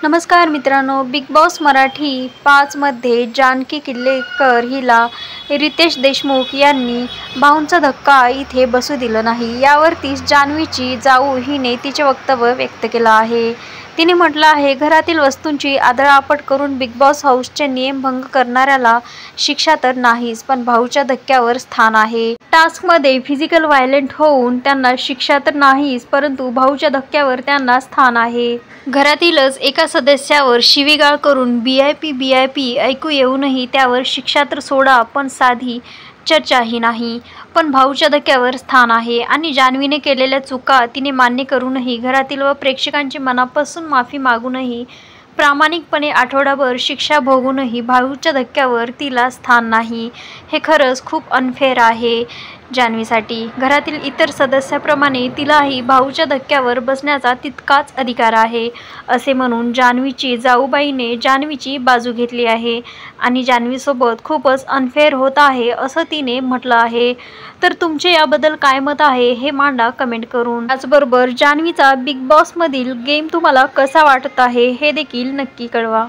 नमस्कार मित्रांनो, big boss Marathi 5 मध्ये जानकी किल्लेकर हिला रितेश देशमुख यांनी भाऊंचा धक्का इथे बसू दिला नाही। यावरतीच जान्हवीची जाऊ हिने तिचे वक्तव्य व्यक्त केलं आहे। तिने म्हटलं आहे, घरातील वस्तूंची आदळआपट करून बिग बॉस हाऊसचे नियम भंग करणाऱ्याला शिक्षा तर नाहीच, पण भाऊच्या धक्क्यावर स्थान आहे। टास्कमध्ये फिजिकल व्हायलेंट होऊन त्यांना शिक्षा तर नाहीच, परंतु भाऊच्या धक्क्यावर त्यांना स्थान आहे। घरातीलच एका सदस्यावर शिवीगाळ करून BIP ऐकू येऊनही त्यावर शिक्षा तर सोडा, पण साधी चर्चाही नाही, पण भाऊच्या धक्क्यावर स्थान आहे। आणि जान्हवीने केलेल्या चुका तिने मान्य करूनही, घरातील व प्रेक्षकांची मनापासून माफी मागूनही, प्रामाणिकपणे आठवडाभर शिक्षा भोगूनही भाऊच्या धक्क्यावर तिला स्थान नाही, हे खरंच खूप अनफेअर आहे जान्हवीसाठी। घरातील इतर सदस्याप्रमाणे तिलाही भाऊच्या धक्क्यावर बसण्याचा तितकाच अधिकार आहे, असे म्हणून जान्हवीची जाऊबाईने जान्हवीची बाजू घेतली आहे आणि जान्हवीसोबत खूपच अनफेअर होत आहे, असं तिने म्हटलं आहे। तर तुमचे याबद्दल काय मत आहे हे मांडा कमेंट करून। त्याचबरोबर जान्हवीचा बिग बॉसमधील गेम तुम्हाला कसा वाटत आहे हे देखील नक्की कळवा।